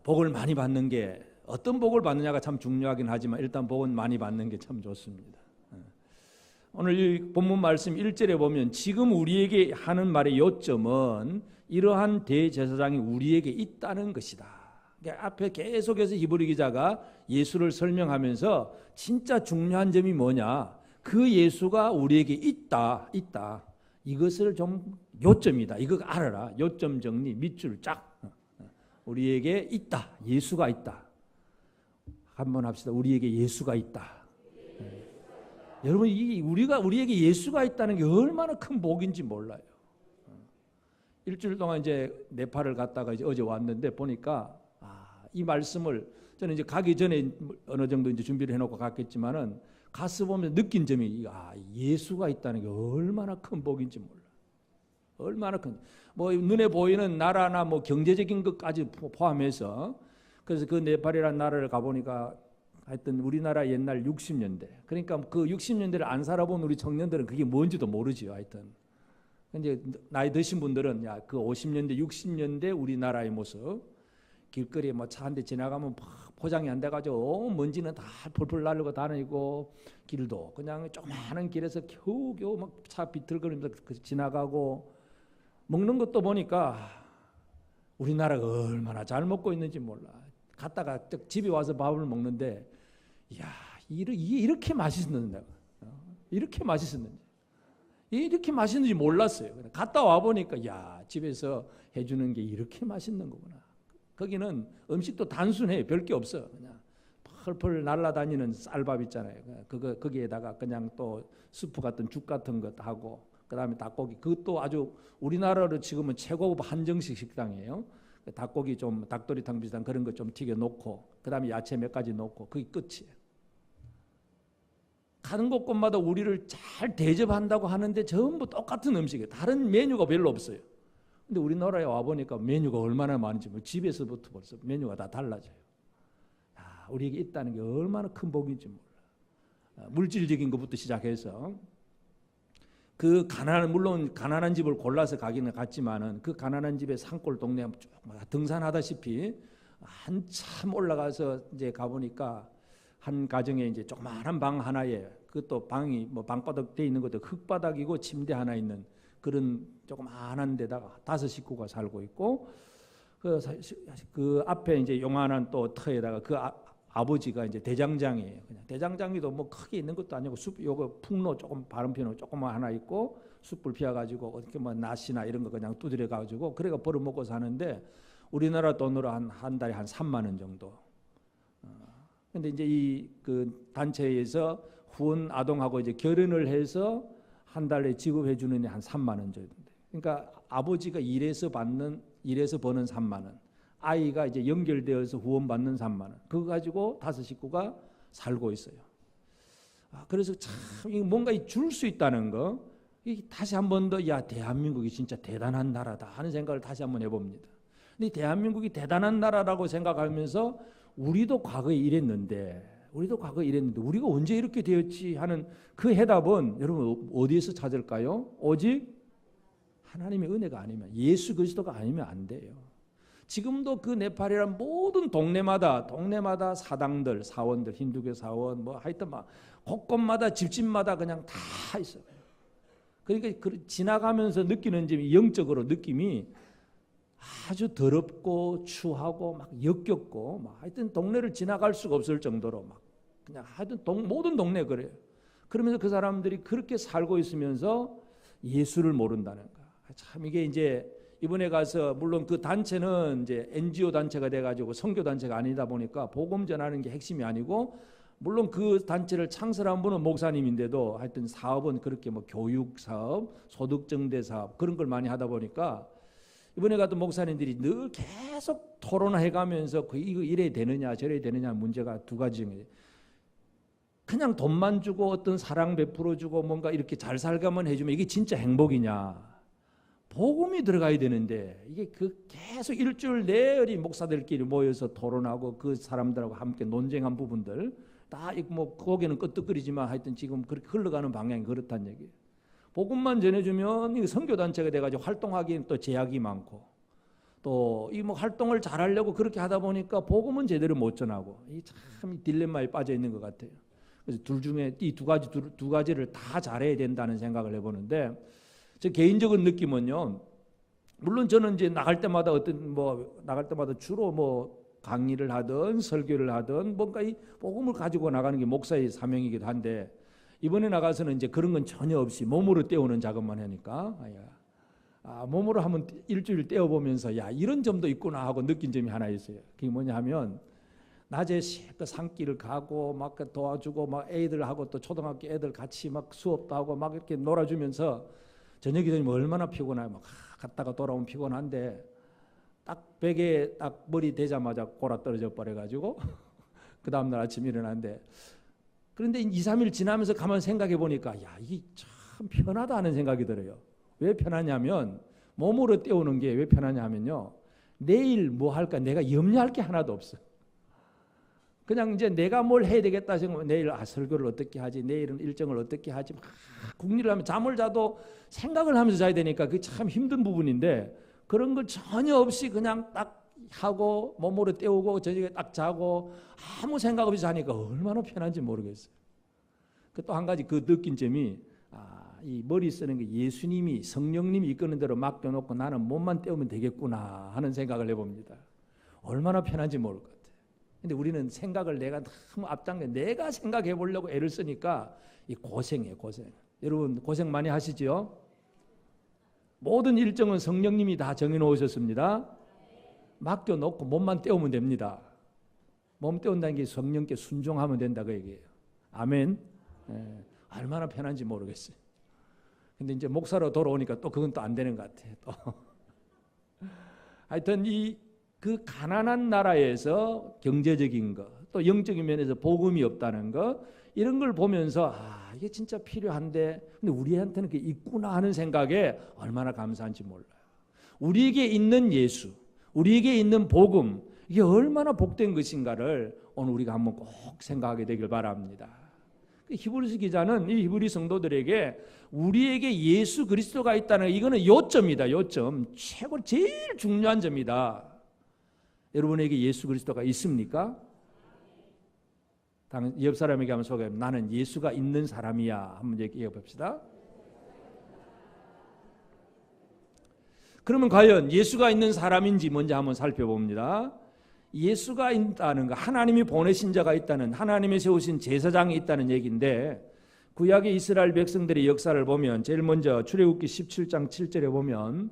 복을 많이 받는 게 어떤 복을 받느냐가 참 중요하긴 하지만 일단 복은 많이 받는 게 참 좋습니다. 오늘 이 본문 말씀 1절에 보면 지금 우리에게 하는 말의 요점은 이러한 대제사장이 우리에게 있다는 것이다. 그러니까 앞에 계속해서 히브리 기자가 예수를 설명하면서 진짜 중요한 점이 뭐냐? 그 예수가 우리에게 있다. 이것을 좀 요점이다. 이거 알아라. 요점 정리 밑줄 쫙. 우리에게 있다. 예수가 있다. 한번 합시다. 우리에게 예수가 있다. 여러분 우리에게 예수가 있다는 게 얼마나 큰 복인지 몰라요. 일주일 동안 이제 네팔을 갔다가 이제 어제 왔는데 보니까 이 말씀을 저는 이제 가기 전에 어느 정도 이제 준비를 해놓고 갔겠지만은 가서 보면 느낀 점이 예수가 있다는 게 얼마나 큰 복인지 몰라. 얼마나 큰 뭐 눈에 보이는 나라나 뭐 경제적인 것까지 포함해서 그래서 그 네팔이라는 나라를 가보니까 하여튼 우리나라 옛날 60년대 그러니까 그 60년대를 안 살아본 우리 청년들은 그게 뭔지도 모르지요. 하여튼 이제 나이 드신 분들은 그 50년대 60년대 우리나라의 모습 길거리에 뭐 차 한 대 지나가면 포장이 안 돼가지고 먼지는 다 펄펄 날리고 다니고 길도 그냥 조그마한 길에서 겨우겨우 막 차 비틀거리면서 지나가고 먹는 것도 보니까 우리나라가 얼마나 잘 먹고 있는지 몰라. 갔다가 집에 와서 밥을 먹는데 이렇게 맛있는데 이렇게 맛있었는지 이렇게 맛있는지 몰랐어요. 갔다 와 보니까 집에서 해주는 게 이렇게 맛있는 거구나. 거기는 음식도 단순해. 별게 없어. 그냥 펄펄 날아다니는 쌀밥 있잖아요. 거기에다가 그냥 또 스프 같은 죽 같은 것 하고 그다음에 닭고기. 그것도 아주 우리나라로 치고는 최고급 한정식 식당이에요. 닭고기 좀 닭도리탕 비슷한 그런 거 좀 튀겨 놓고 그다음에 야채 몇 가지 놓고 그게 끝이에요. 가는 곳곳마다 우리를 잘 대접한다고 하는데 전부 똑같은 음식이에요. 다른 메뉴가 별로 없어요. 근데 우리나라에 와 보니까 메뉴가 얼마나 많은지 집에서부터 벌써 메뉴가 다 달라져요. 우리에게 있다는 게 얼마나 큰 복인지 몰라. 물질적인 것부터 시작해서 그 물론 가난한 집을 골라서 가기는 갔지만은 그 가난한 집의 산골 동네 쭉 등산하다시피 한참 올라가서 이제 가보니까 한 가정에 이제 조그마한 방 하나에 그것도 방이 뭐 방바닥 돼 있는 것도 흙바닥이고 침대 하나 있는 그런 조그마한 데다가 5 식구가 살고 있고 그 앞에 이제 요만한 또 터에다가 그 아버지가 이제 대장장이에요. 그냥 대장장이도 뭐 크게 있는 것도 아니고 요거 풍로 조금 바람피는 조그만 하나 있고 숯불 피워가지고 어떻게 뭐 낫이나 이런 거 그냥 두드려 가지고 그래가 벌어먹고 사는데 우리나라 돈으로 한 달에 한 3만 원 정도. 근데 이제 이 그 단체에서 후원 아동하고 이제 결혼을 해서 한 달에 지급해 주는 한 3만 원 정도. 그러니까 아버지가 일해서 버는 3만 원. 아이가 이제 연결되어서 후원 받는 3만 원. 그거 가지고 5 식구가 살고 있어요. 그래서 참 뭔가 줄 수 있다는 거. 다시 한 번 더 대한민국이 진짜 대단한 나라다 하는 생각을 다시 한번 해봅니다. 근데 대한민국이 대단한 나라라고 생각하면서 우리도 과거에 이랬는데 우리가 언제 이렇게 되었지 하는 그 해답은 여러분 어디에서 찾을까요? 오직 하나님의 은혜가 아니면 예수 그리스도가 아니면 안 돼요. 지금도 그 네팔이란 모든 동네마다 사당들, 사원들, 힌두교 사원 뭐 하여튼 막 곳곳마다 집집마다 그냥 다 있어요. 그러니까 지나가면서 느끼는 점이 영적으로 느낌이 아주 더럽고 추하고 막 역겹고 막 하여튼 동네를 지나갈 수가 없을 정도로 막 그냥 하여튼 모든 동네 그래요. 그러면서 그 사람들이 그렇게 살고 있으면서 예수를 모른다는 거. 참 이게 이제 이번에 가서 물론 그 단체는 이제 NGO 단체가 돼가지고 선교 단체가 아니다 보니까 복음 전하는 게 핵심이 아니고 물론 그 단체를 창설한 분은 목사님인데도 하여튼 사업은 그렇게 뭐 교육 사업, 소득 증대 사업 그런 걸 많이 하다 보니까 이번에 가도 목사님들이 늘 계속 토론해가면서 이거 이래 되느냐 저래 되느냐 문제가 2가지. 그냥 돈만 주고 어떤 사랑 베풀어 주고 뭔가 이렇게 잘 살가만 해주면 이게 진짜 행복이냐. 복음이 들어가야 되는데 이게 계속 일주일 내내 목사들끼리 모여서 토론하고 그 사람들하고 함께 논쟁한 부분들 다 뭐 거기는 끄떡거리지만 하여튼 지금 그렇게 흘러가는 방향이 그렇다는 얘기예요. 복음만 전해주면 선교단체가 돼가지고 활동하기엔 또 제약이 많고 또 이 뭐 활동을 잘하려고 그렇게 하다 보니까 복음은 제대로 못 전하고 이 참 딜레마에 빠져 있는 것 같아요. 그래서 둘 중에 이 두 가지를 다 잘해야 된다는 생각을 해보는데, 제 개인적인 느낌은요. 물론 저는 이제 나갈 때마다 나갈 때마다 주로 뭐 강의를 하든 설교를 하든 뭔가 이 복음을 가지고 나가는 게 목사의 사명이기도 한데, 이번에 나가서는 이제 그런 건 전혀 없이 몸으로 때우는 작업만 하니까 몸으로 한번 일주일 때워보면서 야, 이런 점도 있구나 하고 느낀 점이 하나 있어요. 그게 뭐냐 하면, 낮에 그 산길을 가고 막 도와주고 막 애들하고 또 초등학교 애들 같이 막 수업도 하고 막 이렇게 놀아주면서 저녁이 되면 얼마나 피곤해요. 막 갔다가 돌아오면 피곤한데 딱 베개에 딱 머리 대자마자 골아 떨어져 버려가지고 그 다음날 아침 일어났는데, 그런데 2, 3일 지나면서 가만 생각해 보니까 야, 이게 참 편하다 하는 생각이 들어요. 왜 편하냐면, 몸으로 때우는 게 왜 편하냐 하면요, 내일 뭐 할까 내가 염려할 게 하나도 없어. 그냥 이제 내가 뭘 해야 되겠다 생각하면 내일 설교를 어떻게 하지, 내일은 일정을 어떻게 하지, 막 궁리를 하면 잠을 자도 생각을 하면서 자야 되니까 그게 참 힘든 부분인데, 그런 걸 전혀 없이 그냥 딱 하고 몸으로 때우고 저녁에 딱 자고 아무 생각 없이 자니까 얼마나 편한지 모르겠어요. 또 한 가지 그 느낀 점이, 이 머리 쓰는 게 예수님이 성령님이 이끄는 대로 맡겨놓고 나는 몸만 때우면 되겠구나 하는 생각을 해봅니다. 얼마나 편한지 모를 것 같아요. 근데 우리는 생각을 내가 너무 앞당겨 내가 생각해 보려고 애를 쓰니까 이 고생이에요, 고생. 여러분 고생 많이 하시죠? 모든 일정은 성령님이 다 정해 놓으셨습니다. 맡겨놓고 몸만 때우면 됩니다. 몸 때운다는 게 성령께 순종하면 된다 그 얘기예요. 아멘. 얼마나 편한지 모르겠어요. 근데 이제 목사로 돌아오니까 또 그건 또 안 되는 것 같아요. 또 하여튼 그 가난한 나라에서 경제적인 것, 또 영적인 면에서 복음이 없다는 것, 이런 걸 보면서 이게 진짜 필요한데, 근데 우리한테는 그게 있구나 하는 생각에 얼마나 감사한지 몰라요. 우리에게 있는 예수, 우리에게 있는 복음, 이게 얼마나 복된 것인가를 오늘 우리가 한번 꼭 생각하게 되길 바랍니다. 히브리서 기자는 이 히브리 성도들에게 우리에게 예수 그리스도가 있다는, 이거는 요점이다. 요점, 최고 제일 중요한 점이다. 여러분에게 예수 그리스도가 있습니까? 옆 사람에게 한번 소개하면, 나는 예수가 있는 사람이야. 한번 얘기해 봅시다. 그러면 과연 예수가 있는 사람인지 먼저 한번 살펴봅니다. 예수가 있다는 거, 하나님이 보내신 자가 있다는, 하나님이 세우신 제사장이 있다는 얘기인데, 구약의 이스라엘 백성들의 역사를 보면 제일 먼저 출애굽기 17장 7절에 보면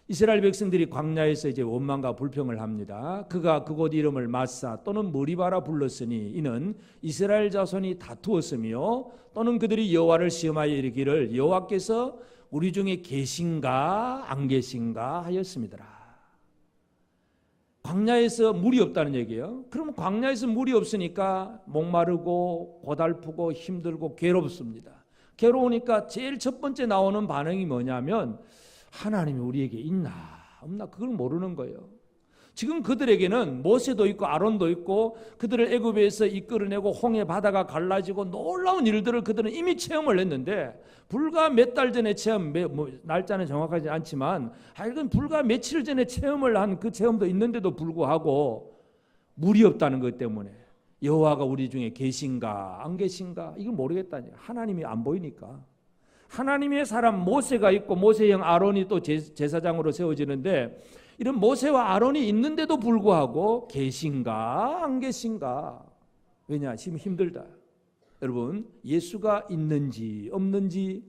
이스라엘 백성들이 광야에서 이제 원망과 불평을 합니다. 그가 그곳 이름을 마사 또는 머리바라 불렀으니 이는 이스라엘 자손이 다투었으며 또는 그들이 여호와를 시험하여 이르기를 여호와께서 우리 중에 계신가 안 계신가 하였습니다. 광야에서 물이 없다는 얘기예요. 그러면 광야에서 물이 없으니까 목마르고 고달프고 힘들고 괴롭습니다. 괴로우니까 제일 첫 번째 나오는 반응이 뭐냐면, 하나님이 우리에게 있나 없나 그걸 모르는 거예요. 지금 그들에게는 모세도 있고 아론도 있고 그들을 애굽에서 이끌어내고 홍해 바다가 갈라지고 놀라운 일들을 그들은 이미 체험을 했는데, 불과 몇 달 전에 날짜는 정확하지 않지만 하여간 불과 며칠 전에 체험을 한 그 체험도 있는데도 불구하고 물이 없다는 것 때문에 여호와가 우리 중에 계신가 안 계신가 이걸 모르겠다니, 하나님이 안 보이니까. 하나님의 사람 모세가 있고 모세의 형 아론이 또 제사장으로 세워지는데, 이런 모세와 아론이 있는데도 불구하고 계신가 안 계신가. 왜냐? 지금 힘들다. 여러분, 예수가 있는지 없는지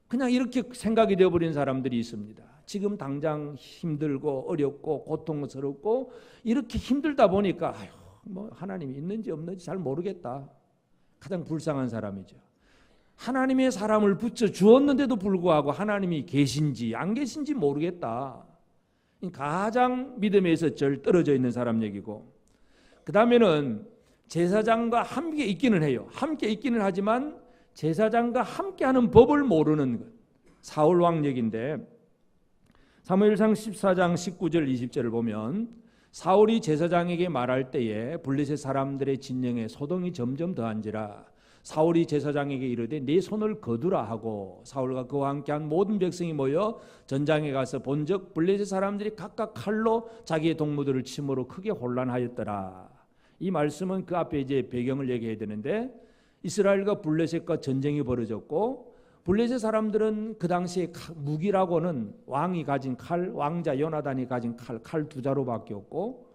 그냥 이렇게 생각이 되어버린 사람들이 있습니다. 지금 당장 힘들고 어렵고 고통스럽고 이렇게 힘들다 보니까 뭐 하나님이 있는지 없는지 잘 모르겠다. 가장 불쌍한 사람이죠. 하나님의 사람을 붙여 주었는데도 불구하고 하나님이 계신지 안 계신지 모르겠다. 가장 믿음에서 절 떨어져 있는 사람 얘기고, 그 다음에는 제사장과 함께 있기는 해요. 함께 있기는 하지만 제사장과 함께하는 법을 모르는 것. 사울 왕 얘기인데, 사무엘상 14장 19절 20절을 보면 사울이 제사장에게 말할 때에 블레셋 사람들의 진영에 소동이 점점 더한지라 사울이 제사장에게 이르되 네 손을 거두라 하고 사울과 그와 함께한 모든 백성이 모여 전장에 가서 본즉 블레셋 사람들이 각각 칼로 자기의 동무들을 침으로 크게 혼란하였더라. 이 말씀은 그 앞에 이제 배경을 얘기해야 되는데 이스라엘과 블레셋과 전쟁이 벌어졌고 블레셋 사람들은 그 당시에 무기라고는 왕이 가진 칼, 왕자 요나단이 가진 칼 두 자루밖에 없고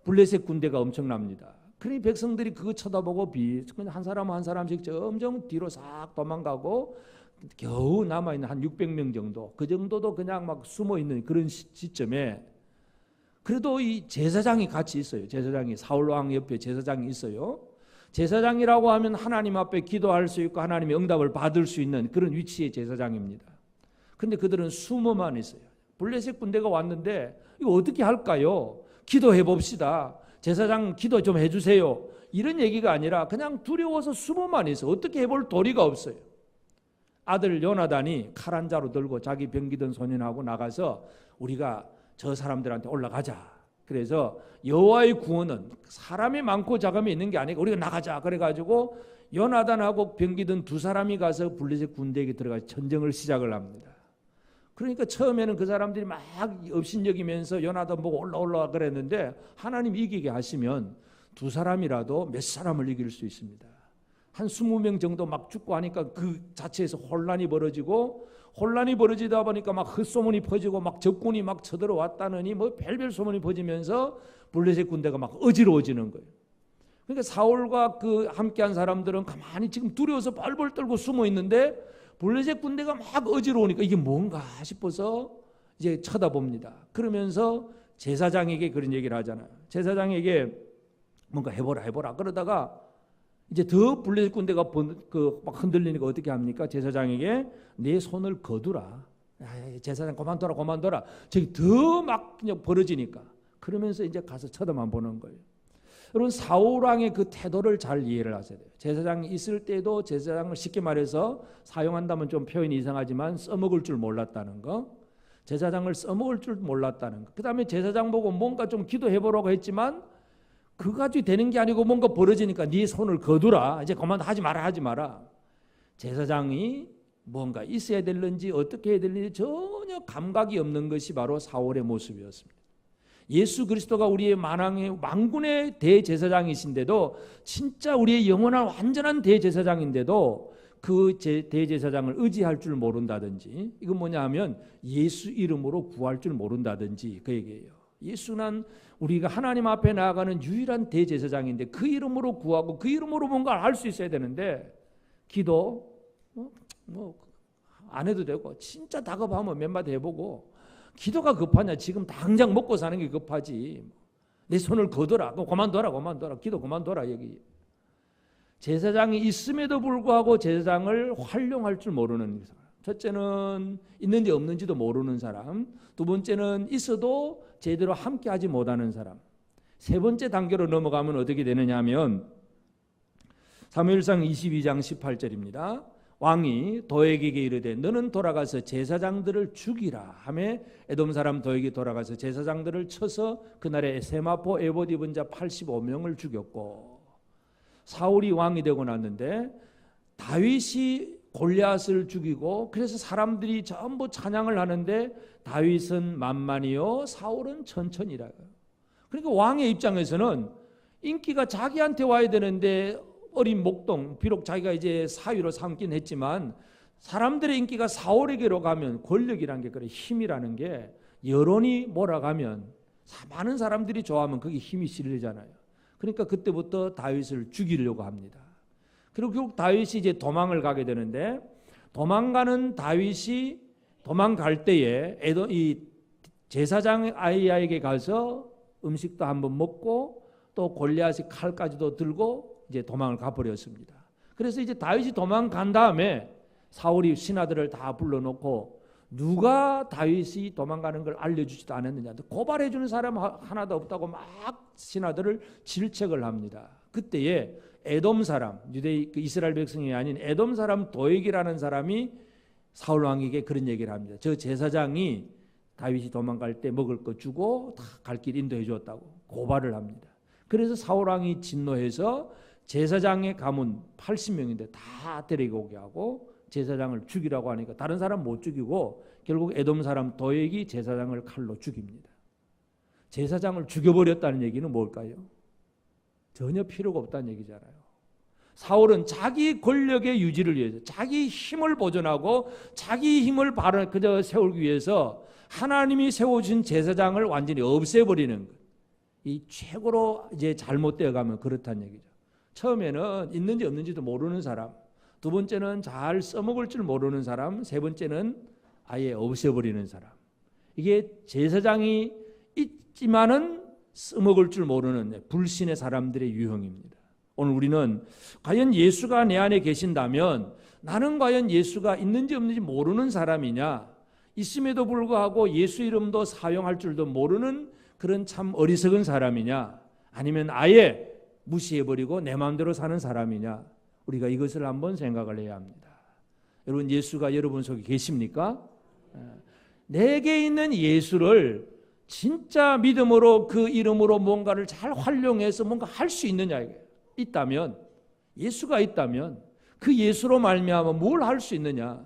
블레셋 군대가 엄청납니다. 그러니 백성들이 그거 쳐다보고 그냥 한 사람 한 사람씩 점점 뒤로 싹 도망가고 겨우 남아있는 한 600명 정도, 그 정도도 그냥 막 숨어있는 그런 시점에 그래도 이 제사장이 같이 있어요. 제사장이 사울왕 옆에 제사장이 있어요. 제사장이라고 하면 하나님 앞에 기도할 수 있고 하나님의 응답을 받을 수 있는 그런 위치의 제사장입니다. 그런데 그들은 숨어만 있어요. 블레셋 군대가 왔는데 이거 어떻게 할까요? 기도해 봅시다. 제사장 기도 좀 해주세요. 이런 얘기가 아니라 그냥 두려워서 숨어만 있어. 어떻게 해볼 도리가 없어요. 아들 요나단이 칼 한 자루 들고 자기 병기던 소년하고 나가서 우리가 저 사람들한테 올라가자. 그래서 여호와의 구원은 사람이 많고 자금이 있는 게 아니고 우리가 나가자. 그래가지고 요나단하고 병기던 두 사람이 가서 블레셋 군대에게 들어가서 전쟁을 시작을 합니다. 그러니까 처음에는 그 사람들이 막 업신여기면서 요나단 보고 올라와 그랬는데 하나님 이기게 하시면 두 사람이라도 몇 사람을 이길 수 있습니다. 한 20명 정도 막 죽고 하니까 그 자체에서 혼란이 벌어지다 보니까 막 헛소문이 퍼지고 막 적군이 막 쳐들어왔다느니 뭐 별별 소문이 퍼지면서 블레셋 군대가 막 어지러워지는 거예요. 그러니까 사울과 그 함께한 사람들은 가만히 지금 두려워서 벌벌 떨고 숨어 있는데 블레셋 군대가 막 어지러우니까 이게 뭔가 싶어서 이제 쳐다봅니다. 그러면서 제사장에게 그런 얘기를 하잖아요. 제사장에게 뭔가 해보라 그러다가 이제 더 블레셋 군대가 막 흔들리니까 어떻게 합니까? 제사장에게 내 손을 거두라. 제사장 그만둬라. 저기 더 막 그냥 벌어지니까 그러면서 이제 가서 쳐다만 보는 거예요. 여러분 사울왕의 그 태도를 잘 이해를 하셔야 돼요. 제사장이 있을 때도 제사장을 쉽게 말해서 사용한다면 좀 표현이 이상하지만 써먹을 줄 몰랐다는 거. 제사장을 써먹을 줄 몰랐다는 거. 그 다음에 제사장 보고 뭔가 좀 기도해보라고 했지만 그거 가지고 되는 게 아니고 뭔가 벌어지니까 네 손을 거두라. 이제 그만 하지 마라. 제사장이 뭔가 있어야 될는지 어떻게 해야 될는지 전혀 감각이 없는 것이 바로 사울의 모습이었습니다. 예수 그리스도가 우리의 만군의 대제사장이신데도 진짜 우리의 영원한 완전한 대제사장인데도 그 대제사장을 의지할 줄 모른다든지 이건 뭐냐 하면 예수 이름으로 구할 줄 모른다든지 그 얘기예요. 예수는 우리가 하나님 앞에 나아가는 유일한 대제사장인데 그 이름으로 구하고 그 이름으로 뭔가 할 수 있어야 되는데 기도 안 해도 되고 진짜 다급하면 몇 마디 해보고 기도가 급하냐? 지금 당장 먹고 사는 게 급하지. 내 손을 거둬라. 그만둬라. 기도 그만둬라. 여기 제사장이 있음에도 불구하고 제사장을 활용할 줄 모르는 사람. 첫째는 있는지 없는지도 모르는 사람. 두 번째는 있어도 제대로 함께하지 못하는 사람. 세 번째 단계로 넘어가면 어떻게 되느냐 하면 사무엘상 22장 18절입니다. 왕이 도액에게 이르되 너는 돌아가서 제사장들을 죽이라 하며 에돔 사람 도액이 돌아가서 제사장들을 쳐서 그날에 세마포 에봇 입은 자 85명을 죽였고 사울이 왕이 되고 났는데 다윗이 골리앗을 죽이고 그래서 사람들이 전부 찬양을 하는데 다윗은 만만이요 사울은 천천히라. 그러니까 왕의 입장에서는 인기가 자기한테 와야 되는데 어린 목동 비록 자기가 이제 사위로 삼긴 했지만 사람들의 인기가 사울에게로 가면 권력이란 게 그래 힘이라는 게 여론이 몰아가면 많은 사람들이 좋아하면 그게 힘이 실리잖아요. 그러니까 그때부터 다윗을 죽이려고 합니다. 그리고 결국 다윗이 이제 도망을 가게 되는데 도망가는 다윗이 도망갈 때에 이 제사장 아이야에게 가서 음식도 한번 먹고 또 골리앗이 칼까지도 들고 이제 도망을 가버렸습니다. 그래서 이제 다윗이 도망간 다음에 사울이 신하들을 다 불러놓고 누가 다윗이 도망가는 걸 알려주지도 않았느냐 고발해주는 사람 하나도 없다고 막 신하들을 질책을 합니다. 그때에 에돔 사람 이스라엘 백성이 아닌 에돔 사람 도액이라는 사람이 사울 왕에게 그런 얘기를 합니다. 저 제사장이 다윗이 도망갈 때 먹을 거 주고 다 갈 길 인도해 주었다고 고발을 합니다. 그래서 사울 왕이 진노해서 제사장의 가문 80명인데 다 데리고 오게 하고 제사장을 죽이라고 하니까 다른 사람 못 죽이고 결국 에돔 사람 도액이 제사장을 칼로 죽입니다. 제사장을 죽여버렸다는 얘기는 뭘까요? 전혀 필요가 없다는 얘기잖아요. 사울은 자기 권력의 유지를 위해서 자기 힘을 보존하고 자기 힘을 그저 세우기 위해서 하나님이 세워준 제사장을 완전히 없애버리는 것. 이 최고로 이제 잘못되어 가면 그렇다는 얘기죠. 처음에는 있는지 없는지도 모르는 사람, 두 번째는 잘 써먹을 줄 모르는 사람, 세 번째는 아예 없애버리는 사람. 이게 제사장이 있지만은 써먹을 줄 모르는 불신의 사람들의 유형입니다. 오늘 우리는 과연 예수가 내 안에 계신다면 나는 과연 예수가 있는지 없는지 모르는 사람이냐, 있음에도 불구하고 예수 이름도 사용할 줄도 모르는 그런 참 어리석은 사람이냐, 아니면 아예 무시해버리고 내 마음대로 사는 사람이냐, 우리가 이것을 한번 생각을 해야 합니다. 여러분, 예수가 여러분 속에 계십니까? 내게 있는 예수를 진짜 믿음으로 그 이름으로 뭔가를 잘 활용해서 뭔가 할 수 있느냐, 있다면, 예수가 있다면 그 예수로 말미암아 뭘 할 수 있느냐,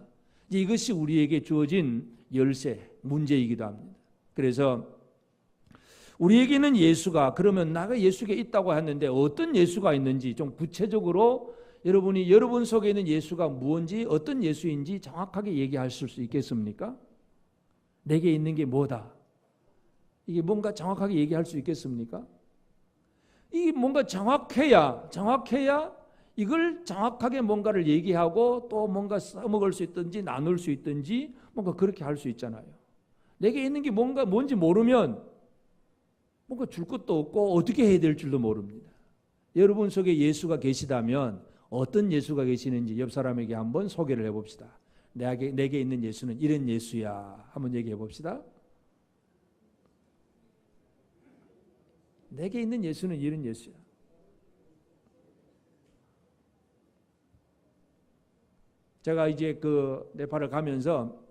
이것이 우리에게 주어진 열쇠, 문제이기도 합니다. 그래서 우리에게는 예수가, 그러면 나가 예수가 있다고 했는데 어떤 예수가 있는지 좀 구체적으로 여러분이 여러분 속에 있는 예수가 무엇인지, 어떤 예수인지 정확하게 얘기하실 수 있겠습니까? 내게 있는 게 뭐다, 이게 뭔가 정확하게 얘기할 수 있겠습니까? 이게 뭔가 정확해야 이걸 정확하게 뭔가를 얘기하고 또 뭔가 써먹을 수 있든지 나눌 수 있든지 뭔가 그렇게 할 수 있잖아요. 내게 있는 게 뭔지 모르면 뭔가 줄 것도 없고 어떻게 해야 될 줄도 모릅니다. 여러분 속에 예수가 계시다면 어떤 예수가 계시는지 옆 사람에게 한번 소개를 해봅시다. 내게 있는 예수는 이런 예수야. 한번 얘기해 봅시다. 내게 있는 예수는 이런 예수야. 제가 이제 그 네팔을 가면서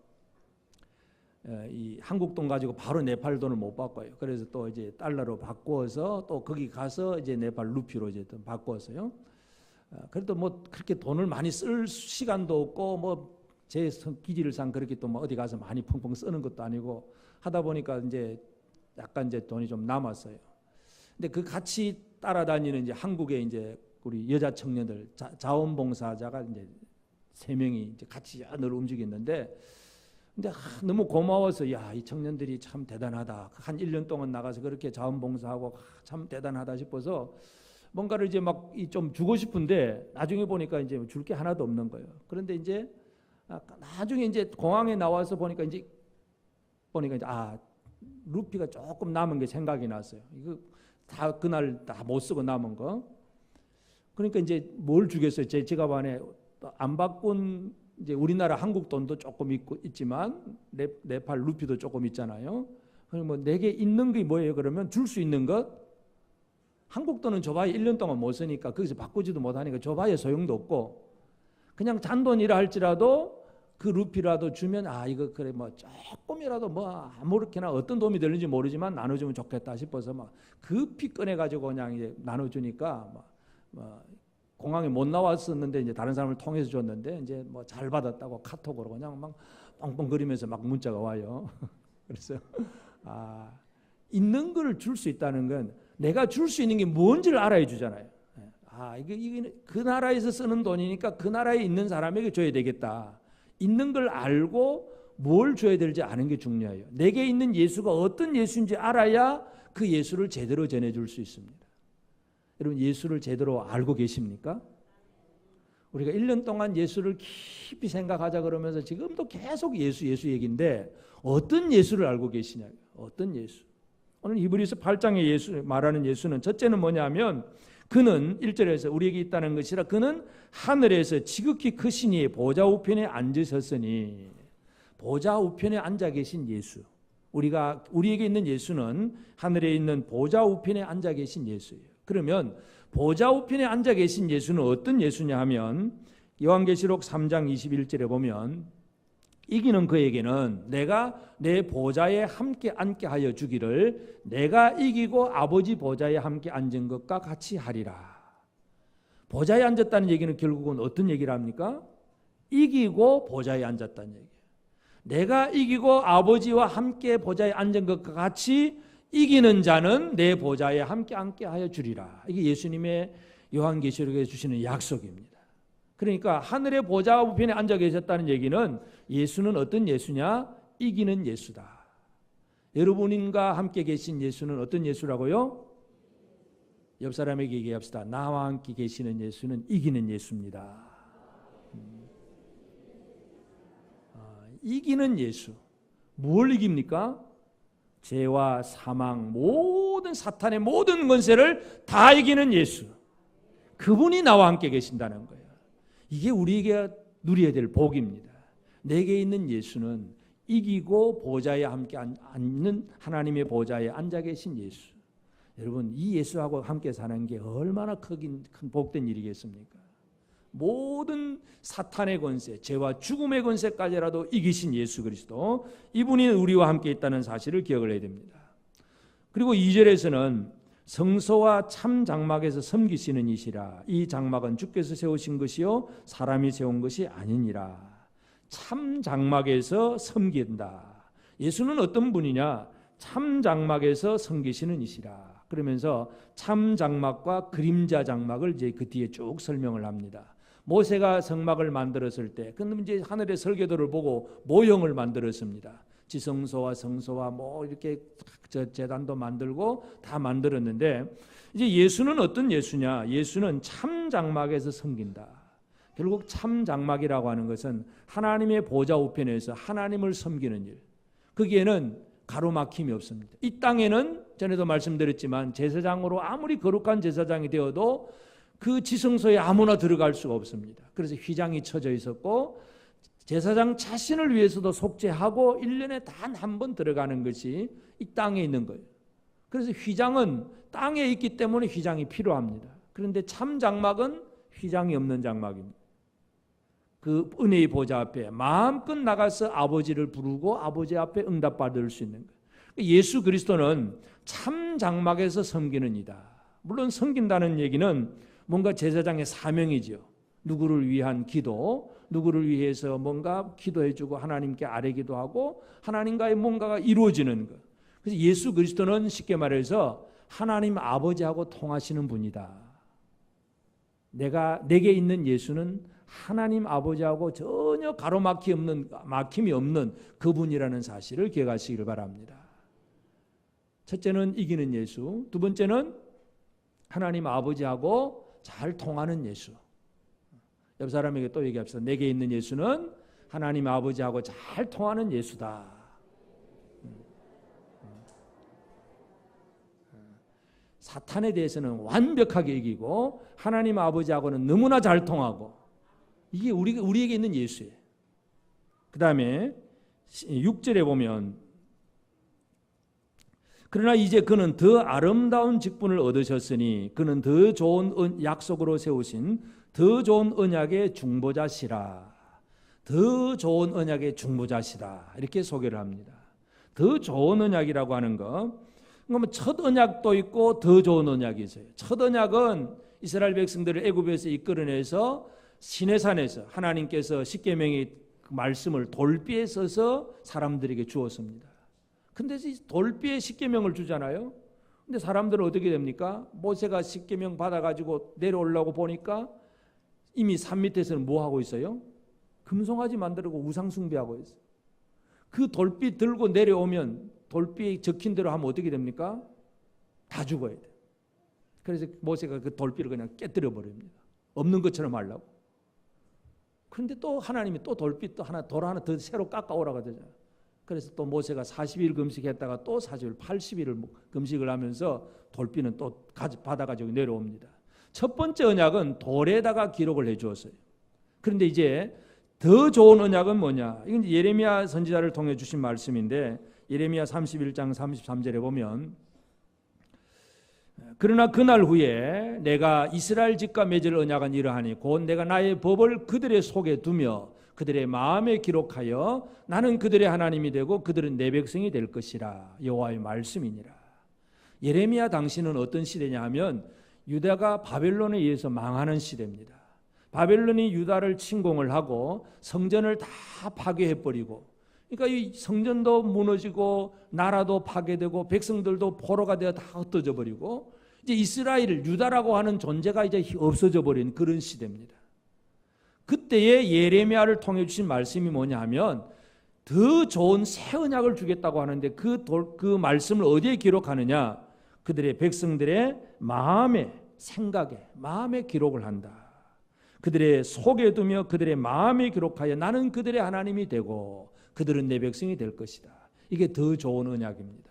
이 한국 돈 가지고 바로 네팔 돈을 못 바꿔요. 그래서 또 이제 달러로 바꿔서 또 거기 가서 이제 네팔 루피로 이제 또 바꿨어요. 그래도 뭐 그렇게 돈을 많이 쓸 시간도 없고 뭐 제 기질상 그렇게 또 뭐 어디 가서 많이 펑펑 쓰는 것도 아니고 하다 보니까 이제 약간 이제 돈이 좀 남았어요. 근데 그 같이 따라다니는 이제 한국의 이제 우리 여자 청년들 자원봉사자가 이제 3명이 이제 같이 늘 움직였는데, 근데 너무 고마워서 이 청년들이 참 대단하다. 한 1년 동안 나가서 그렇게 자원봉사하고 참 대단하다 싶어서 뭔가를 이제 막 좀 주고 싶은데 나중에 보니까 이제 줄 게 하나도 없는 거예요. 그런데 이제 나중에 이제 공항에 나와서 보니까 이제 루피가 조금 남은 게 생각이 났어요. 이거 다 그날 다 못 쓰고 남은 거. 그러니까 이제 뭘 주겠어요? 제 지갑 안에 안 바꾼 이제 우리나라 한국 돈도 조금 있지만 네팔 루피도 조금 있잖아요. 그럼 뭐 내게 있는 게 뭐예요? 그러면 줄 수 있는 것, 한국 돈은 줘봐야 1년 동안 못 쓰니까 거기서 바꾸지도 못하니까 줘봐야 소용도 없고, 그냥 잔돈이라 할지라도 그 루피라도 주면 이거 그래 뭐 조금이라도 뭐 아무렇게나 어떤 도움이 되는지 모르지만 나눠주면 좋겠다 싶어서 막 급히 꺼내 가지고 그냥 이제 나눠주니까 공항에 못 나왔었는데 이제 다른 사람을 통해서 줬는데 이제 뭐 잘 받았다고 카톡으로 그냥 막 뻥뻥거리면서 막 문자가 와요. 그래서 있는 거를 줄 수 있다는 건 내가 줄 수 있는 게 뭔지를 알아야 주잖아요. 이게 그 나라에서 쓰는 돈이니까 그 나라에 있는 사람에게 줘야 되겠다. 있는 걸 알고 뭘 줘야 될지 아는 게 중요해요. 내게 있는 예수가 어떤 예수인지 알아야 그 예수를 제대로 전해줄 수 있습니다. 여러분, 예수를 제대로 알고 계십니까? 우리가 1년 동안 예수를 깊이 생각하자 그러면서 지금도 계속 예수 얘기인데 어떤 예수를 알고 계시냐? 어떤 예수? 오늘 히브리서 8장에 예수 말하는 예수는 첫째는 뭐냐면 그는 1절에서 우리에게 있다는 것이라 그는 하늘에서 지극히 크신 이의 보좌 우편에 앉으셨으니, 보좌 우편에 앉아 계신 예수, 우리에게 있는 예수는 하늘에 있는 보좌 우편에 앉아 계신 예수예요. 그러면 보좌 우편에 앉아 계신 예수는 어떤 예수냐 하면 요한계시록 3장 21절에 보면 이기는 그에게는 내가 내 보좌에 함께 앉게 하여 주기를 내가 이기고 아버지 보좌에 함께 앉은 것과 같이 하리라. 보좌에 앉았다는 얘기는 결국은 어떤 얘기를 합니까? 이기고 보좌에 앉았다는 얘기예요. 내가 이기고 아버지와 함께 보좌에 앉은 것과 같이 이기는 자는 내 보좌에 함께 앉게 주리라. 이게 예수님의 요한계시록에 주시는 약속입니다. 그러니까 하늘의 보좌 우편에 앉아 계셨다는 얘기는 예수는 어떤 예수냐? 이기는 예수다. 여러분과 함께 계신 예수는 어떤 예수라고요? 옆 사람에게 얘기합시다. 나와 함께 계시는 예수는 이기는 예수입니다. 이기는 예수. 뭘 이깁니까? 죄와 사망, 모든 사탄의 모든 권세를 다 이기는 예수. 그분이 나와 함께 계신다는 거예요. 이게 우리에게 누려야 될 복입니다. 내게 있는 예수는 이기고 보좌에 함께 앉는 하나님의 보좌에 앉아 계신 예수. 여러분, 이 예수하고 함께 사는 게 얼마나 큰 복된 일이겠습니까? 모든 사탄의 권세, 죄와 죽음의 권세까지라도 이기신 예수 그리스도, 이분이 우리와 함께 있다는 사실을 기억을 해야 됩니다. 그리고 2절에서는 성소와 참 장막에서 섬기시는 이시라. 이 장막은 주께서 세우신 것이요 사람이 세운 것이 아니니라. 참 장막에서 섬긴다. 예수는 어떤 분이냐? 참 장막에서 섬기시는 이시라. 그러면서 참 장막과 그림자 장막을 이제 그 뒤에 쭉 설명을 합니다. 모세가 성막을 만들었을 때, 그는 이제 하늘의 설계도를 보고 모형을 만들었습니다. 지성소와 성소와 뭐 이렇게 제단도 만들고 다 만들었는데, 이제 예수는 어떤 예수냐? 예수는 참 장막에서 섬긴다. 결국 참 장막이라고 하는 것은 하나님의 보좌 우편에서 하나님을 섬기는 일. 거기에는 가로막힘이 없습니다. 이 땅에는 전에도 말씀드렸지만 제사장으로 아무리 거룩한 제사장이 되어도 그 지성소에 아무나 들어갈 수가 없습니다. 그래서 휘장이 쳐져 있었고 제사장 자신을 위해서도 속죄하고 1년에 단 한 번 들어가는 것이 이 땅에 있는 거예요. 그래서 휘장은 땅에 있기 때문에 휘장이 필요합니다. 그런데 참 장막은 휘장이 없는 장막입니다. 그 은혜의 보좌 앞에 마음껏 나가서 아버지를 부르고 아버지 앞에 응답받을 수 있는 거예요. 예수 그리스도는 참 장막에서 섬기는 이다. 물론 섬긴다는 얘기는 뭔가 제사장의 사명이죠. 누구를 위한 기도, 누구를 위해서 뭔가 기도해주고 하나님께 아뢰기도 하고 하나님과의 뭔가가 이루어지는 것. 그래서 예수 그리스도는 쉽게 말해서 하나님 아버지하고 통하시는 분이다. 내게 있는 예수는 하나님 아버지하고 전혀 막힘이 없는 그분이라는 사실을 기억하시길 바랍니다. 첫째는 이기는 예수, 두 번째는 하나님 아버지하고 잘 통하는 예수. 옆 사람에게 또 얘기합시다. 내게 있는 예수는 하나님 아버지하고 잘 통하는 예수다. 사탄에 대해서는 완벽하게 이기고 하나님 아버지하고는 너무나 잘 통하고, 이게 우리에게 있는 예수예요. 그 다음에 6절에 보면 그러나 이제 그는 더 아름다운 직분을 얻으셨으니 그는 더 좋은 약속으로 세우신 더 좋은 언약의 중보자시라. 더 좋은 언약의 중보자시다. 이렇게 소개를 합니다. 더 좋은 언약이라고 하는 거, 그러면 첫 언약도 있고 더 좋은 언약이 있어요. 첫 언약은 이스라엘 백성들을 애굽에서 이끌어내서 시내산에서 하나님께서 십계명의 말씀을 돌비에 써서 사람들에게 주었습니다. 근데 돌비에 십계명을 주잖아요. 근데 사람들은 어떻게 됩니까? 모세가 십계명 받아가지고 내려오려고 보니까 이미 산 밑에서는 뭐 하고 있어요? 금송아지 만들고 우상 숭배하고 있어요. 그 돌비 들고 내려오면 돌비에 적힌 대로 하면 어떻게 됩니까? 다 죽어야 돼요. 그래서 모세가 그 돌비를 그냥 깨뜨려 버립니다. 없는 것처럼 하려고. 그런데 또 하나님이 또 돌비 또 돌 하나 더 새로 깎아오라고 하잖아요. 그래서 또 모세가 40일 금식했다가 또 40일 80일을 금식을 하면서 돌비는 또 받아가지고 내려옵니다. 첫 번째 언약은 돌에다가 기록을 해 주었어요. 그런데 이제 더 좋은 언약은 뭐냐? 이건 예레미야 선지자를 통해 주신 말씀인데 예레미야 31장 33절에 보면 그러나 그날 후에 내가 이스라엘 집과 맺을 언약은 이러하니 곧 내가 나의 법을 그들의 속에 두며 그들의 마음에 기록하여 나는 그들의 하나님이 되고 그들은 내 백성이 될 것이라. 여호와의 말씀이니라. 예레미야 당시는 어떤 시대냐 하면 유다가 바벨론에 의해서 망하는 시대입니다. 바벨론이 유다를 침공을 하고 성전을 다 파괴해버리고, 그러니까 이 성전도 무너지고 나라도 파괴되고 백성들도 포로가 되어 다 흩어져 버리고, 이제 이스라엘, 유다라고 하는 존재가 이제 없어져 버린 그런 시대입니다. 그때에 예레미야를 통해 주신 말씀이 뭐냐 하면 더 좋은 새 언약을 주겠다고 하는데 그 말씀을 어디에 기록하느냐? 그들의 백성들의 마음에, 생각에, 마음에 기록을 한다. 그들의 속에 두며 그들의 마음에 기록하여 나는 그들의 하나님이 되고 그들은 내 백성이 될 것이다. 이게 더 좋은 언약입니다.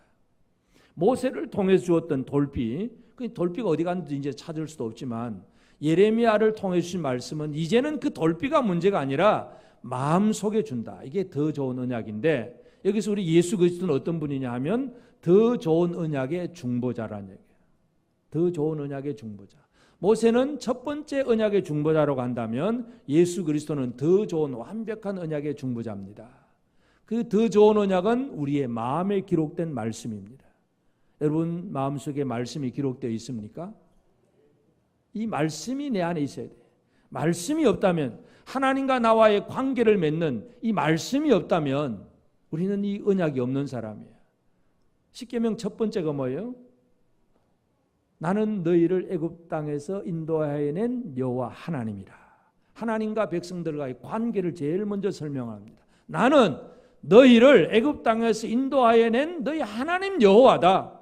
모세를 통해서 주었던 돌비, 그 돌비가 어디 갔는지 이제 찾을 수도 없지만 예레미야를 통해 주신 말씀은 이제는 그 돌비가 문제가 아니라 마음속에 준다. 이게 더 좋은 언약인데, 여기서 우리 예수 그리스도는 어떤 분이냐 하면 더 좋은 언약의 중보자라는 얘기예요. 더 좋은 언약의 중보자. 모세는 첫 번째 언약의 중보자로 간다면 예수 그리스도는 더 좋은 완벽한 언약의 중보자입니다. 그 더 좋은 언약은 우리의 마음에 기록된 말씀입니다. 여러분 마음속에 말씀이 기록되어 있습니까? 이 말씀이 내 안에 있어야 돼요. 말씀이 없다면, 하나님과 나와의 관계를 맺는 이 말씀이 없다면 우리는 이 언약이 없는 사람이에요. 십계명 첫 번째가 뭐예요? 나는 너희를 애굽 땅에서 인도하여 낸 여호와 하나님이라. 하나님과 백성들과의 관계를 제일 먼저 설명합니다. 나는 너희를 애굽 땅에서 인도하여 낸 너희 하나님 여호와다.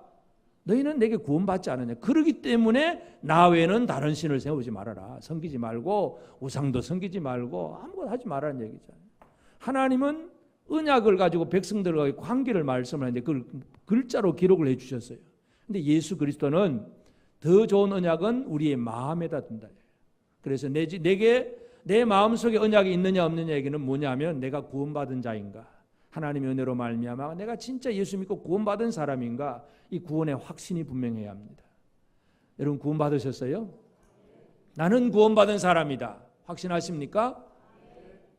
너희는 내게 구원받지 않았냐. 그러기 때문에 나 외에는 다른 신을 세우지 말아라. 섬기지 말고 우상도 섬기지 말고 아무것도 하지 말라는 얘기잖아요. 하나님은 언약을 가지고 백성들과의 관계를 말씀을 하는데 그걸 글자로 기록을 해 주셨어요. 근데 예수 그리스도는 더 좋은 언약은 우리의 마음에다 둔다. 그래서 내게 내 마음속에 언약이 있느냐 없느냐 얘기는 뭐냐면 내가 구원받은 자인가, 하나님의 은혜로 말미암아 내가 진짜 예수 믿고 구원받은 사람인가, 이 구원의 확신이 분명해야 합니다. 여러분 구원 받으셨어요? 나는 구원받은 사람이다. 확신하십니까?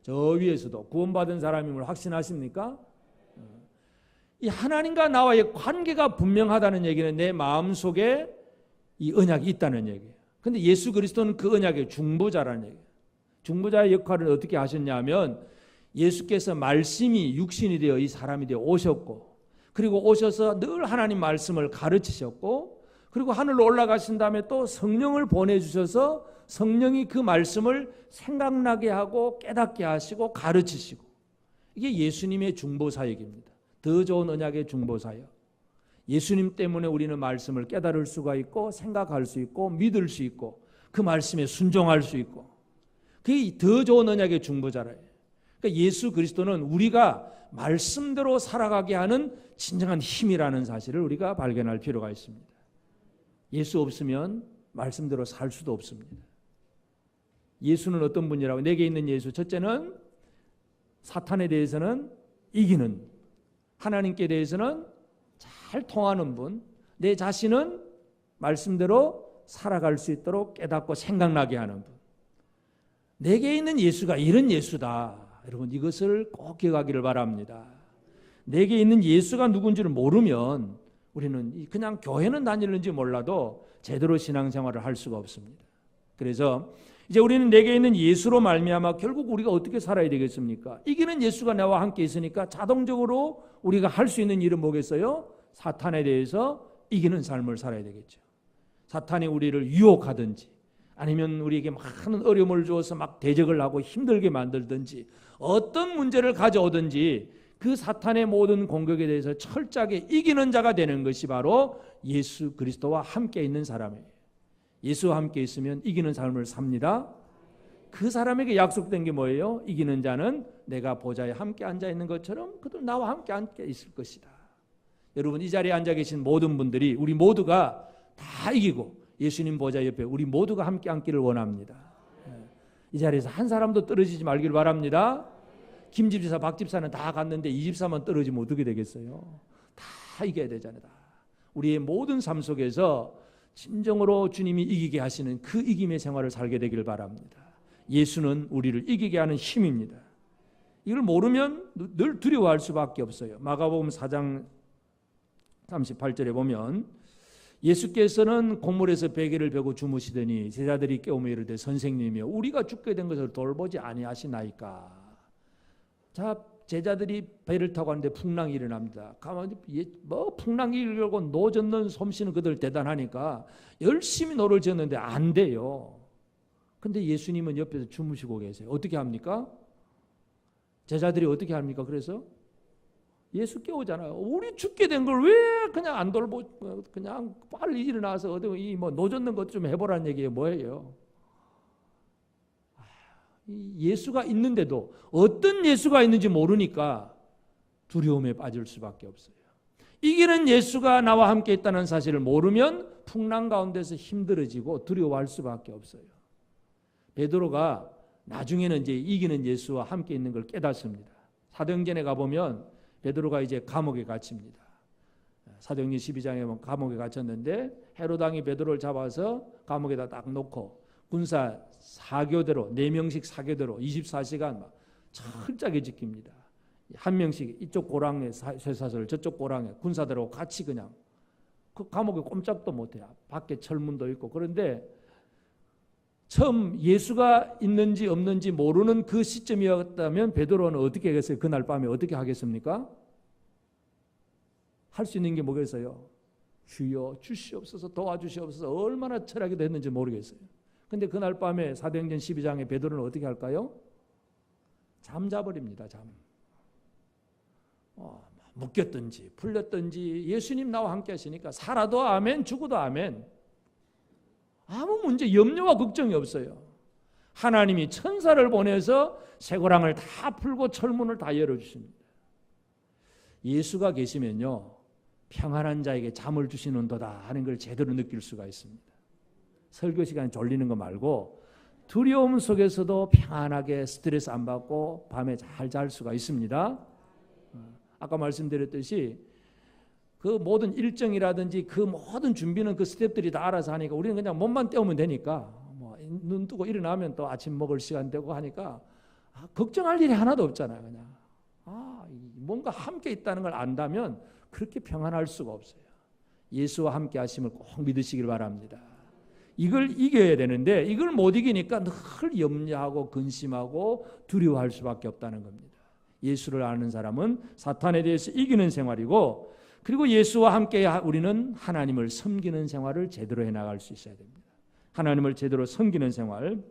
저 위에서도 구원받은 사람임을 확신하십니까? 이 하나님과 나와의 관계가 분명하다는 얘기는 내 마음속에 이 언약이 있다는 얘기예요. 그런데 예수 그리스도는 그 언약의 중보자라는 얘기예요. 중보자의 역할을 어떻게 하셨냐면 예수께서 말씀이 육신이 되어 이 사람이 되어 오셨고, 그리고 오셔서 늘 하나님 말씀을 가르치셨고, 그리고 하늘로 올라가신 다음에 또 성령을 보내주셔서 성령이 그 말씀을 생각나게 하고 깨닫게 하시고 가르치시고, 이게 예수님의 중보사역입니다. 더 좋은 언약의 중보사역. 예수님 때문에 우리는 말씀을 깨달을 수가 있고 생각할 수 있고 믿을 수 있고 그 말씀에 순종할 수 있고, 그게 더 좋은 언약의 중보자라요. 그러니까 예수 그리스도는 우리가 말씀대로 살아가게 하는 진정한 힘이라는 사실을 우리가 발견할 필요가 있습니다. 예수 없으면 말씀대로 살 수도 없습니다. 예수는 어떤 분이라고? 내게 있는 예수, 첫째는 사탄에 대해서는 이기는, 하나님께 대해서는 잘 통하는 분, 내 자신은 말씀대로 살아갈 수 있도록 깨닫고 생각나게 하는 분. 내게 있는 예수가 이런 예수다. 여러분 이것을 꼭 기억하기를 바랍니다. 내게 있는 예수가 누군지를 모르면 우리는 그냥 교회는 다니는지 몰라도 제대로 신앙생활을 할 수가 없습니다. 그래서 이제 우리는 내게 있는 예수로 말미암아 결국 우리가 어떻게 살아야 되겠습니까? 이기는 예수가 나와 함께 있으니까 자동적으로 우리가 할 수 있는 일은 뭐겠어요? 사탄에 대해서 이기는 삶을 살아야 되겠죠. 사탄이 우리를 유혹하든지 아니면 우리에게 많은 어려움을 주어서 막 대적을 하고 힘들게 만들든지 어떤 문제를 가져오든지 그 사탄의 모든 공격에 대해서 철저하게 이기는 자가 되는 것이 바로 예수 그리스도와 함께 있는 사람이에요. 예수와 함께 있으면 이기는 삶을 삽니다. 그 사람에게 약속된 게 뭐예요? 이기는 자는 내가 보좌에 함께 앉아 있는 것처럼 그도 나와 함께 앉아 있을 것이다. 여러분 이 자리에 앉아 계신 모든 분들이 우리 모두가 다 이기고 예수님 보좌 옆에 우리 모두가 함께 앉기를 원합니다. 이 자리에서 한 사람도 떨어지지 말기를 바랍니다. 김 집사, 박 집사는 다 갔는데 이 집사만 떨어지면 어떻게 되겠어요? 다 이겨야 되잖아요. 우리의 모든 삶 속에서 진정으로 주님이 이기게 하시는 그 이김의 생활을 살게 되기를 바랍니다. 예수는 우리를 이기게 하는 힘입니다. 이걸 모르면 늘 두려워할 수밖에 없어요. 마가복음 4장 38절에 보면 예수께서는 곡물에서 베개를 베고 주무시더니 제자들이 깨우며 이르되 선생님이여 우리가 죽게 된 것을 돌보지 아니하시나이까. 자, 제자들이 배를 타고 가는데 풍랑이 일어납니다. 가만히 풍랑이 일어나고 노 젓는 솜씨는 그들 대단하니까 열심히 노를 젓는데 안 돼요. 근데 예수님은 옆에서 주무시고 계세요. 어떻게 합니까? 제자들이 어떻게 합니까? 그래서 예수 깨우잖아요. 우리 죽게 된 걸 왜 그냥 안 돌보, 그냥 빨리 일어나서 어디 노 젓는 것 좀 해보라는 얘기예요. 뭐예요? 예수가 있는데도 어떤 예수가 있는지 모르니까 두려움에 빠질 수밖에 없어요. 이기는 예수가 나와 함께 있다는 사실을 모르면 풍랑 가운데서 힘들어지고 두려워할 수밖에 없어요. 베드로가 나중에는 이제 이기는 예수와 함께 있는 걸 깨닫습니다. 사도행전에 가보면 베드로가 이제 감옥에 갇힙니다. 사도행전 12장에 보면 감옥에 갇혔는데 헤로당이 베드로를 잡아서 감옥에다 딱 놓고 군사 사교대로 4명씩 사교대로 24시간 막 철저하게 지킵니다. 한 명씩 이쪽 고랑에 쇠사슬 저쪽 고랑에 군사들하고 같이 그냥 그 감옥에 꼼짝도 못해요. 밖에 철문도 있고. 그런데 처음 예수가 있는지 없는지 모르는 그 시점이었다면 베드로는 어떻게 하겠어요? 그날 밤에 어떻게 하겠습니까? 할 수 있는 게 뭐겠어요? 주여 주시옵소서 도와주시옵소서. 얼마나 철학이 됐는지 모르겠어요. 근데 그날 밤에 사도행전 12장에 베드로는 어떻게 할까요? 잠자버립니다. 묶였든지 풀렸든지 예수님 나와 함께 하시니까 살아도 아멘 죽어도 아멘. 아무 문제 염려와 걱정이 없어요. 하나님이 천사를 보내서 쇠고랑을 다 풀고 철문을 다 열어주십니다. 예수가 계시면요 평안한 자에게 잠을 주시는도다 하는 걸 제대로 느낄 수가 있습니다. 설교 시간에 졸리는 거 말고 두려움 속에서도 평안하게 스트레스 안 받고 밤에 잘 잘 수가 있습니다. 아까 말씀드렸듯이 그 모든 일정이라든지 그 모든 준비는 그 스태프들이 다 알아서 하니까 우리는 그냥 몸만 떼우면 되니까 눈 뜨고 일어나면 또 아침 먹을 시간 되고 하니까 걱정할 일이 하나도 없잖아요. 그냥 뭔가 함께 있다는 걸 안다면 그렇게 평안할 수가 없어요. 예수와 함께 하심을 꼭 믿으시길 바랍니다. 이걸 이겨야 되는데 이걸 못 이기니까 늘 염려하고 근심하고 두려워할 수밖에 없다는 겁니다. 예수를 아는 사람은 사탄에 대해서 이기는 생활이고 그리고 예수와 함께 우리는 하나님을 섬기는 생활을 제대로 해나갈 수 있어야 됩니다. 하나님을 제대로 섬기는 생활.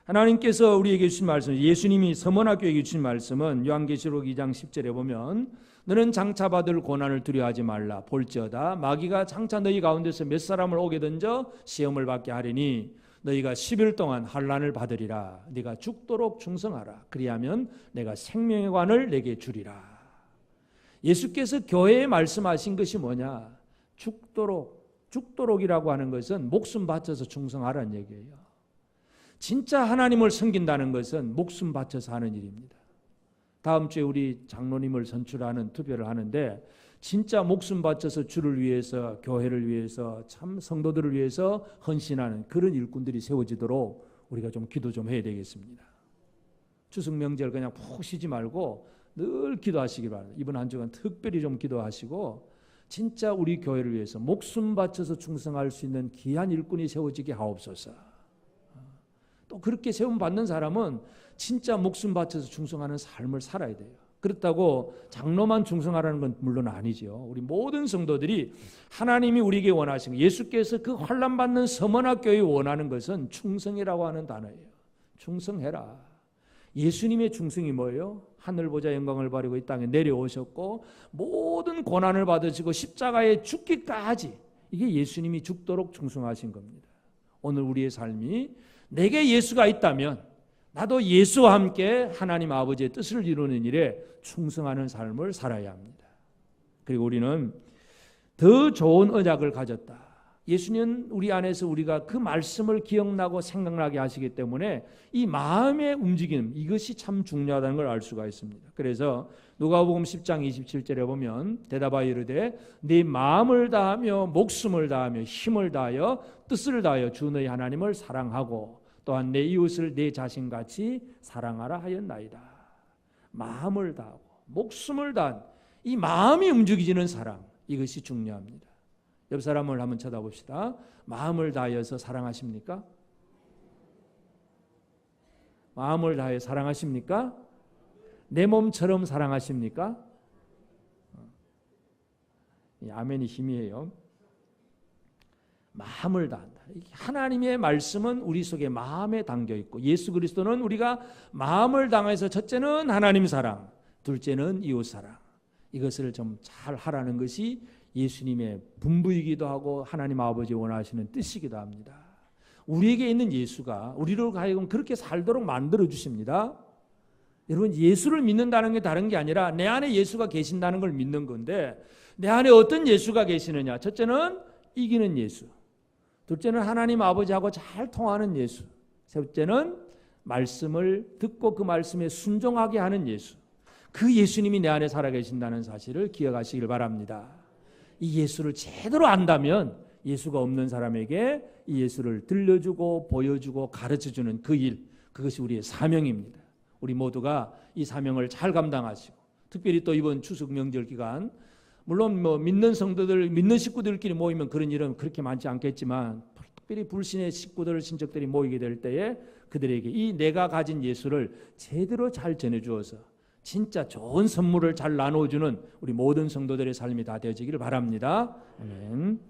하나님께서 우리에게 주신 말씀, 예수님이 서머나교에게 주신 말씀은 요한계시록 2장 10절에 보면 너는 장차 받을 고난을 두려워하지 말라. 볼지어다 마귀가 장차 너희 가운데서 몇 사람을 오게 던져 시험을 받게 하리니 너희가 10일 동안 환난을 받으리라. 네가 죽도록 충성하라. 그리하면 내가 생명의 관을 내게 주리라. 예수께서 교회에 말씀하신 것이 뭐냐? 죽도록이라고 하는 것은 목숨 바쳐서 충성하라는 얘기예요. 진짜 하나님을 섬긴다는 것은 목숨 바쳐서 하는 일입니다. 다음 주에 우리 장로님을 선출하는 투표를 하는데 진짜 목숨 바쳐서 주를 위해서 교회를 위해서 참 성도들을 위해서 헌신하는 그런 일꾼들이 세워지도록 우리가 좀 기도 좀 해야 되겠습니다. 추석 명절 그냥 푹 쉬지 말고 늘 기도하시기 바랍니다. 이번 한 주간 특별히 좀 기도하시고 진짜 우리 교회를 위해서 목숨 바쳐서 충성할 수 있는 귀한 일꾼이 세워지게 하옵소서. 또 그렇게 세움 받는 사람은 진짜 목숨 바쳐서 충성하는 삶을 살아야 돼요. 그렇다고 장로만 충성하라는 건 물론 아니죠. 우리 모든 성도들이 하나님이 우리에게 원하신 예수께서 그 환난 받는 서머나교회 원하는 것은 충성이라고 하는 단어예요. 충성해라. 예수님의 충성이 뭐예요? 하늘 보자 영광을 바라고 이 땅에 내려오셨고 모든 고난을 받으시고 십자가에 죽기까지 이게 예수님이 죽도록 충성하신 겁니다. 오늘 우리의 삶이 내게 예수가 있다면 나도 예수와 함께 하나님 아버지의 뜻을 이루는 일에 충성하는 삶을 살아야 합니다. 그리고 우리는 더 좋은 언약을 가졌다. 예수님은 우리 안에서 우리가 그 말씀을 기억나고 생각나게 하시기 때문에 이 마음의 움직임 이것이 참 중요하다는 걸 알 수가 있습니다. 그래서 누가복음 10장 27절에 보면 대답하여 이르되 네 마음을 다하며 목숨을 다하며 힘을 다하여 뜻을 다하여 주 너희 하나님을 사랑하고 또한 내 이웃을 내 자신같이 사랑하라 하였나이다. 마음을 다하고 목숨을 다한 이 마음이 움직이는 사랑 이것이 중요합니다. 옆 사람을 한번 쳐다봅시다. 마음을 다하여서 사랑하십니까? 마음을 다하여 사랑하십니까? 내 몸처럼 사랑하십니까? 이 아멘이 힘이에요. 마음을 다한다. 하나님의 말씀은 우리 속에 마음에 담겨 있고 예수 그리스도는 우리가 마음을 다해서 첫째는 하나님 사랑, 둘째는 이웃 사랑. 이것을 좀 잘 하라는 것이 예수님의 분부이기도 하고 하나님 아버지 원하시는 뜻이기도 합니다. 우리에게 있는 예수가 우리를 하여금 그렇게 살도록 만들어 주십니다. 여러분, 예수를 믿는다는 게 다른 게 아니라 내 안에 예수가 계신다는 걸 믿는 건데, 내 안에 어떤 예수가 계시느냐? 첫째는 이기는 예수, 둘째는 하나님 아버지하고 잘 통하는 예수, 셋째는 말씀을 듣고 그 말씀에 순종하게 하는 예수. 그 예수님이 내 안에 살아계신다는 사실을 기억하시길 바랍니다. 이 예수를 제대로 안다면 예수가 없는 사람에게 이 예수를 들려주고 보여주고 가르쳐주는 그 일, 그것이 우리의 사명입니다. 우리 모두가 이 사명을 잘 감당하시고, 특별히 또 이번 추석 명절 기간, 물론 믿는 성도들, 믿는 식구들끼리 모이면 그런 일은 그렇게 많지 않겠지만, 특별히 불신의 식구들, 친척들이 모이게 될 때에 그들에게 이 내가 가진 예수를 제대로 잘 전해주어서 진짜 좋은 선물을 잘 나눠주는 우리 모든 성도들의 삶이 다 되어지기를 바랍니다. 아멘.